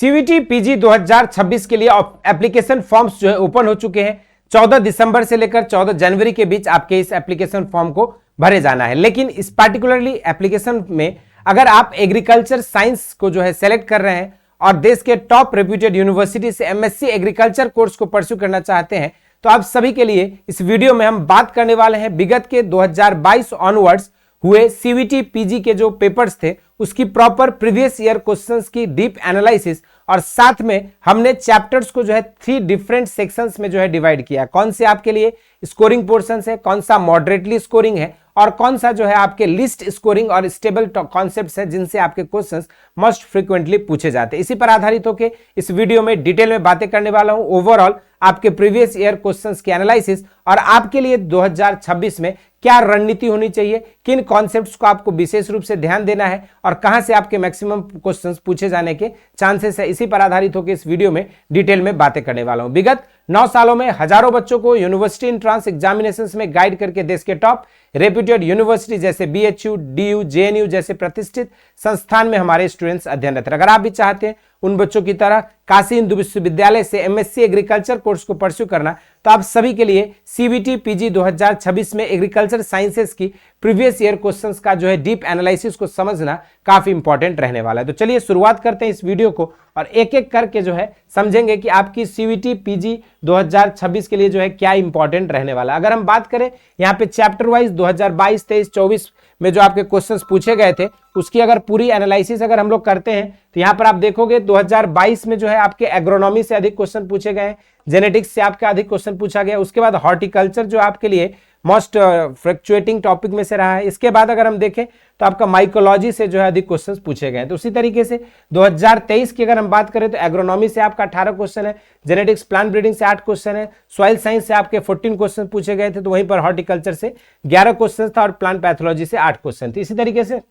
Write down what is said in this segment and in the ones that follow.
CVT PG 2026 के लिए application forms जो है ओपन हो चुके हैं। 14 दिसंबर से लेकर 14 जनवरी के बीच आपके इस एप्लीकेशन फॉर्म को भरे जाना है। लेकिन इस पार्टिकुलरली एप्लीकेशन में अगर आप एग्रीकल्चर साइंस को जो है सेलेक्ट कर रहे हैं और देश के टॉप रेप्यूटेड यूनिवर्सिटी से एमएससी एग्रीकल्चर कोर्स को परस्यू करना चाहते हैं तो आप सभी के लिए इस वीडियो में हम बात करने वाले हैं विगत के 2022 ऑनवर्ड्स हुए सीवीटी पीजी के जो पेपर्स थे उसकी प्रॉपर प्रीवियस ईयर क्वेश्चंस की डीप एनालिसिस, और साथ में हमने चैप्टर्स को जो है 3 डिफरेंट सेक्शंस में जो है डिवाइड किया। कौन से आपके लिए स्कोरिंग पोर्शंस है, कौन सा मॉडरेटली स्कोरिंग है और कौन सा जो है आपके लिस्ट स्कोरिंग और स्टेबल कॉन्सेप्ट्स है जिनसे आपके क्वेश्चंस मोस्ट फ्रीक्वेंटली पूछे जाते हैं। इसी पर आधारित होकर इस वीडियो में डिटेल में बातें करने वाला हूं। ओवरऑल आपके प्रीवियस ईयर क्वेश्चंस की एनालिसिस और आपके लिए 2026 में क्या रणनीति होनी चाहिए, किन कॉन्सेप्ट्स को आपको विशेष रूप से ध्यान देना है और कहां से आपके मैक्सिमम क्वेश्चंस पूछे जाने के चांसेस है, इसी पर आधारित होकर इस वीडियो में डिटेल में बातें करने वाला हूं। विगत 9 सालों में हजारों बच्चों को यूनिवर्सिटी एंट्रेंस एग्जामिनेशंस में गाइड करके देश के टॉप रेप्यूटेड यूनिवर्सिटी जैसे बीएचयू, डीयू, जेएनयू जैसे प्रतिष्ठित संस्थान में हमारे स्टूडेंट्स अध्ययनरत हैं। अगर आप भी चाहते हैं उन बच्चों की तरह काशी हिंदू विश्वविद्यालय से एमएससी एग्रीकल्चर कोर्स को परस्यू करना, तो आप सभी के लिए सीवीटी पीजी 2026 में एग्रीकल्चर साइंसेस की प्रीवियस ईयर क्वेश्चंस का जो है डीप एनालिसिस को समझना काफी इंपॉर्टेंट रहने वाला है। तो चलिए शुरुआत करते हैं इस वीडियो को और एक एक करके जो है समझेंगे कि आपकी सीवीटी पीजी 2026 के लिए जो है क्या इंपॉर्टेंट रहने वाला है। अगर हम बात करें यहाँ पे चैप्टर वाइज 2022, 23, 24 में जो आपके क्वेश्चंस पूछे गए थे उसकी अगर पूरी एनालिसिस अगर हम लोग करते हैं तो यहाँ पर आप देखोगे 2022 में जो है आपके एग्रोनॉमी से अधिक क्वेश्चन पूछे गए, जेनेटिक्स से आपका अधिक क्वेश्चन पूछा गया, उसके बाद हॉर्टिकल्चर जो आपके लिए मोस्ट फ्लक्चुएटिंग टॉपिक में से रहा है। इसके बाद अगर हम देखें तो आपका माइकोलॉजी से जो है अधिक क्वेश्चंस पूछे गए। तो उसी तरीके से 2023 की अगर हम बात करें तो एग्रोनॉमी से आपका 18 क्वेश्चन है, जेनेटिक्स प्लांट ब्रीडिंग से 8 क्वेश्चन है, सॉइल साइंस से आपके 14 क्वेश्चन पूछे गए थे, तो वहीं पर हॉर्टिकल्चर से 11 क्वेश्चन था और प्लांट पैथोलॉजी से 8 क्वेश्चन थे। इसी तरीके से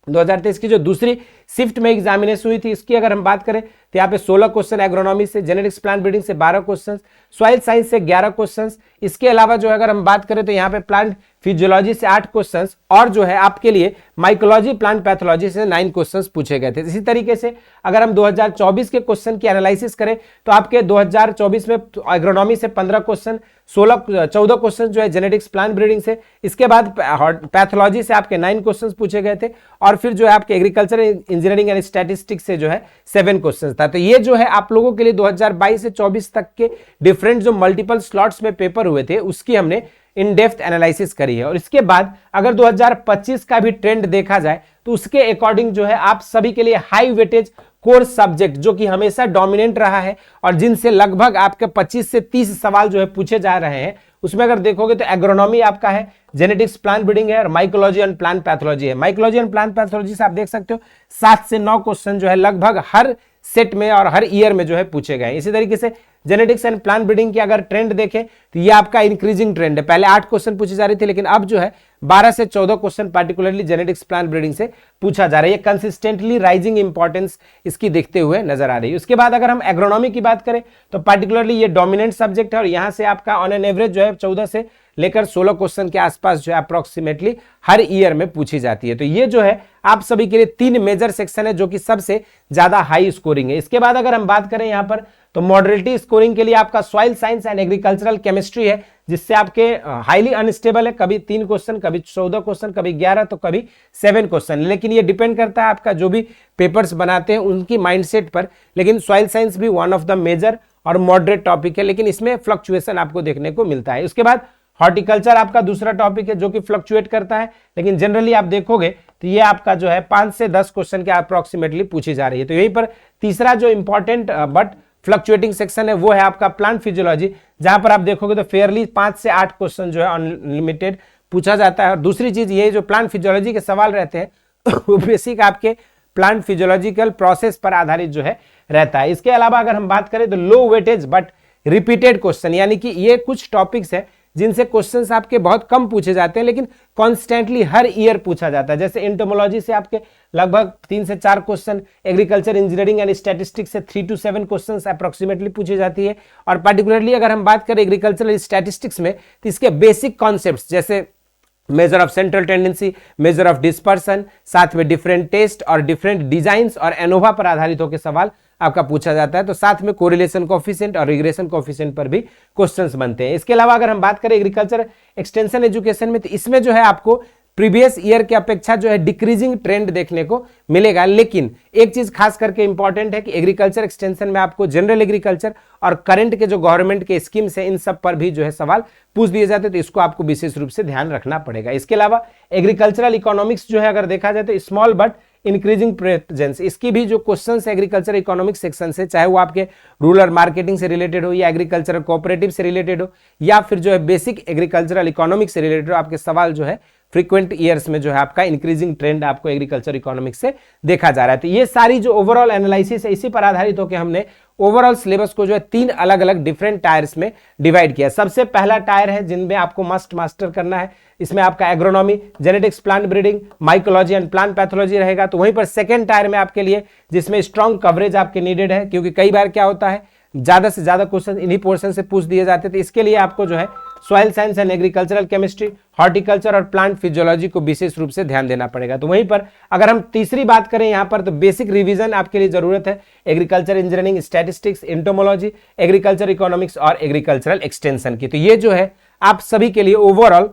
2023 की जो दूसरी शिफ्ट में एग्जामिनेशन हुई थी इसकी अगर हम बात करें तो यहाँ पे 16 क्वेश्चन एग्रोनॉमी से, जेनेटिक्स प्लांट ब्रीडिंग से 12 क्वेश्चन, सॉइल साइंस से 11 क्वेश्चन। इसके अलावा जो अगर हम बात करें तो यहाँ पे प्लांट फिजियोलॉजी से 8 क्वेश्चन और जो है आपके लिए माइकोलॉजी प्लांट पैथोलॉजी से 9 क्वेश्चन पूछे गए थे। इसी तरीके से अगर हम 2024 के क्वेश्चन की एनालिसिस करें तो आपके 2024 में एग्रोनॉमी से 15 क्वेश्चन, 14 क्वेश्चन जो है जेनेटिक्स प्लांट ब्रीडिंग से, इसके बाद पैथोलॉजी से आपके 9 क्वेश्चन पूछे गए थे और फिर जो है आपके एग्रीकल्चर इंजीनियरिंग एंड स्टैटिस्टिक्स से जो है 7 क्वेश्चन था। तो ये जो है आप लोगों के लिए 2022 से 24 तक के डिफरेंट जो मल्टीपल स्लॉट्स में पेपर हुए थे उसकी हमने इन डेप्थ एनालिसिस करी है। और इसके बाद अगर 2025 का भी ट्रेंड देखा जाए तो उसके अकॉर्डिंग जो है आप सभी के लिए हाई वेटेज कोर सब्जेक्ट जो कि हमेशा डोमिनेंट रहा है और जिनसे लगभग आपके 25 से 30 सवाल जो है पूछे जा रहे हैं, उसमें अगर देखोगे तो एग्रोनॉमी आपका है, जेनेटिक्स प्लांट ब्रीडिंग है और माइकोलॉजी एंड प्लांट पैथोलॉजी है। माइकोलॉजी एंड प्लांट पैथोलॉजी से आप देख सकते हो 7 से 9 क्वेश्चन जो है लगभग हर सेट में और हर ईयर में जो है पूछे गए। इसी तरीके से जेनेटिक्स एंड प्लांट ब्रीडिंग की अगर ट्रेंड देखें तो ये आपका इंक्रीजिंग ट्रेंड है। पहले 8 क्वेश्चन पूछे जा रही थी लेकिन अब जो है 12 से 14 question particularly genetics plant breeding से पूछा जा रहा है। ये कंसिस्टेंटली राइजिंग इंपॉर्टेंस इसकी देखते हुए नजर आ रही है। उसके बाद अगर हम एग्रोनॉमी की बात करें तो पार्टिकुलरली ये डोमिनेंट सब्जेक्ट है और यहां से आपका ऑन एन एवरेज जो है 14 से लेकर 16 क्वेश्चन के आसपास जो है अप्रोक्सीमेटली हर ईयर में पूछी जाती है। तो ये जो है आप सभी के लिए 3 मेजर सेक्शन है जो कि सबसे ज्यादा हाई स्कोरिंग है। इसके बाद अगर हम बात करें यहाँ पर तो मॉडरेटली स्कोरिंग के लिए आपका soil science and agricultural chemistry है जिससे आपके हाईली अनस्टेबल है, कभी 3 क्वेश्चन, कभी 14 क्वेश्चन, कभी 11 तो कभी 7 क्वेश्चन। लेकिन ये डिपेंड करता है आपका जो भी पेपर्स बनाते हैं उनकी माइंडसेट पर। लेकिन सॉइल साइंस भी वन ऑफ द मेजर और मॉडरेट टॉपिक है लेकिन इसमें फ्लक्चुएशन आपको देखने को मिलता है। उसके बाद हॉर्टिकल्चर आपका दूसरा टॉपिक है जो कि फ्लक्चुएट करता है लेकिन जनरली आप देखोगे तो ये आपका जो है 5 से 10 क्वेश्चन के अप्रोक्सीमेटली पूछी जा रही है। तो यहीं पर तीसरा जो इंपॉर्टेंट बट फ्लक्चुएटिंग सेक्शन है वो है आपका प्लांट फिजियोलॉजी, जहां पर आप देखोगे तो फेयरली 5 से 8 क्वेश्चन जो है अनलिमिटेड पूछा जाता है। और दूसरी चीज ये जो प्लांट फिजियोलॉजी के सवाल रहते हैं वो बेसिक आपके प्लांट फिजियोलॉजिकल प्रोसेस पर आधारित जो है रहता है। इसके अलावा अगर हम बात करें तो लो वेटेज बट रिपीटेड क्वेश्चन, यानी कि ये कुछ टॉपिक्स है जिनसे क्वेश्चंस आपके बहुत कम पूछे जाते हैं लेकिन कॉन्स्टेंटली हर ईयर पूछा जाता है। जैसे एंटोमोलॉजी से आपके लगभग 3 से 4 question, agriculture engineering and statistics से 3 to 7 क्वेश्चंस अप्रोक्सीमेटली पूछी जाती है। और पार्टिकुलरली अगर हम बात करें एग्रीकल्चरल स्टैटिस्टिक्स में तो इसके बेसिक कॉन्सेप्ट्स जैसे measure of central tendency, measure of dispersion, साथ में डिफरेंट टेस्ट और डिफरेंट डिजाइंस और एनोवा पर आधारित होकर सवाल आपका पूछा जाता है। तो साथ में कोरिलेशन कोफिशिएंट और रिग्रेशन कोफिशिएंट पर भी क्वेश्चंस बनते हैं। इसके अलावा अगर हम बात करें एग्रीकल्चर एक्सटेंशन एजुकेशन में, तो इसमें जो है आपको प्रीवियस ईयर की अपेक्षा जो है डिक्रीजिंग ट्रेंड देखने को मिलेगा। लेकिन एक चीज खास करके इंपॉर्टेंट है कि एग्रीकल्चर एक्सटेंशन में आपको जनरल एग्रीकल्चर और करंट के जो गवर्नमेंट के स्कीम्स है इन सब पर भी जो है सवाल पूछ दिए जाते हैं, तो इसको आपको विशेष रूप से ध्यान रखना पड़ेगा। इसके अलावा एग्रीकल्चरल इकोनॉमिक्स जो है अगर देखा जाए तो स्मॉल बट इंक्रीजिंग प्रेजेंस, इसकी भी जो क्वेश्चन एग्रीकल्चर इकोनॉमिक्स सेक्शन से, चाहे वो आपके रूरल मार्केटिंग से रिलेटेड हो या एग्रीकल्चरल कोऑपरेटिव से रिलेटेड हो या फिर जो है बेसिक एग्रीकल्चरल इकोनॉमिक्स से रिलेटेड हो, आपके सवाल जो है फ्रीक्वेंट ईयर्स में जो है आपका इंक्रीजिंग ट्रेंड आपको एग्रीकल्चर इकोनॉमिक्स से देखा जा रहा है। तो ये सारी जो ओवरऑल एनालिसिस है, इसी पर आधारित होकर हमने ओवरऑल सिलेबस को जो है 3 अलग अलग डिफरेंट टायर्स में डिवाइड किया। सबसे पहला टायर है जिनमें आपको मस्ट मास्टर करना है, इसमें आपका agronomy, genetics, plant breeding, mycology and plant pathology रहेगा। तो वहीं पर सेकेंड टायर में आपके लिए जिसमें स्ट्रॉन्ग कवरेज आपके नीडेड है, क्योंकि कई बार क्या होता है ज्यादा से ज्यादा क्वेश्चन इन्हीं पोर्शन से पूछ दिए जाते थे। इसके लिए आपको जो है soil science and agricultural chemistry, horticulture और प्लांट फिजियोलॉजी को विशेष रूप से ध्यान देना पड़ेगा। तो वहीं पर अगर हम तीसरी बात करें यहाँ पर, तो बेसिक रिवीजन आपके लिए जरूरत है agriculture engineering, statistics, entomology, agriculture economics और एग्रीकल्चरल एक्सटेंशन की। तो ये जो है आप सभी के लिए ओवरऑल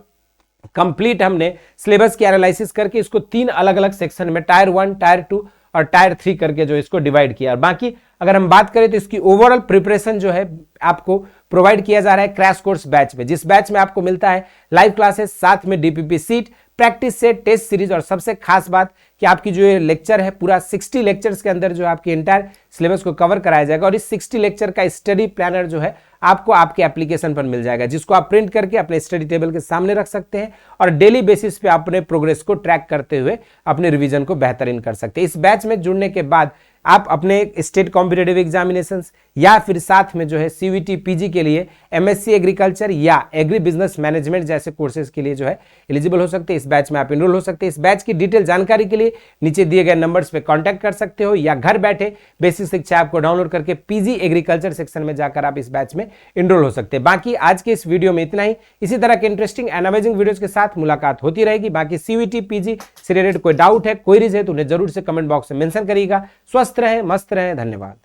कंप्लीट हमने सिलेबस की एनालिसिस करके इसको 3 अलग अलग सेक्शन में टायर 1, टायर 2 और टायर 3 करके जो इसको डिवाइड किया। और बाकी अगर हम बात करें तो इसकी ओवरऑल प्रिपरेशन जो है आपको प्रोवाइड किया जा रहा है क्रैश कोर्स बैच में, जिस बैच में आपको मिलता है लाइव क्लासेस, साथ में DPP sheet, practice set, test series और सबसे खास बात कि आपकी जो ये लेक्चर है पूरा 60 लेक्चर्स के अंदर जो आपकी एंटायर सिलेबस को कवर कराया जाएगा। और इस 60 लेक्चर का स्टडी प्लानर जो है आपको आपके एप्लीकेशन पर मिल जाएगा, जिसको आप प्रिंट करके अपने स्टडी टेबल के सामने रख सकते हैं और डेली बेसिस पे अपने प्रोग्रेस को ट्रैक करते हुए अपने रिवीजन को बेहतरीन कर सकते हैं। इस बैच में जुड़ने के बाद आप अपने स्टेट कॉम्पिटिटिव एग्जामिनेशंस या फिर साथ में जो है सीवीटी पीजी के लिए एमएससी एग्रीकल्चर या एग्री बिजनेस मैनेजमेंट जैसे कोर्सेज के लिए जो है एलिजिबल हो सकते हैं। इस बैच में आप एनरोल हो सकते हैं। इस बैच की डिटेल जानकारी के लिए नीचे दिए गए नंबर्स पे कांटेक्ट कर सकते हो या घर बैठे बेसिक शिक्षा ऐप को डाउनलोड करके पीजी एग्रीकल्चर सेक्शन में जाकर आप इस बैच में एनरोल हो सकते हैं। बाकी आज के इस वीडियो में इतना ही। इसी तरह के इंटरेस्टिंग एंड अमेजिंग वीडियोज के साथ मुलाकात होती रहेगी। बाकी सीवीटी पीजी से रिलेटेड कोई डाउट है, क्वेरीज है तो उन्हें जरूर से कमेंट बॉक्स में मेंशन करिएगा। स्वस्थ रहें, मस्त रहें, धन्यवाद।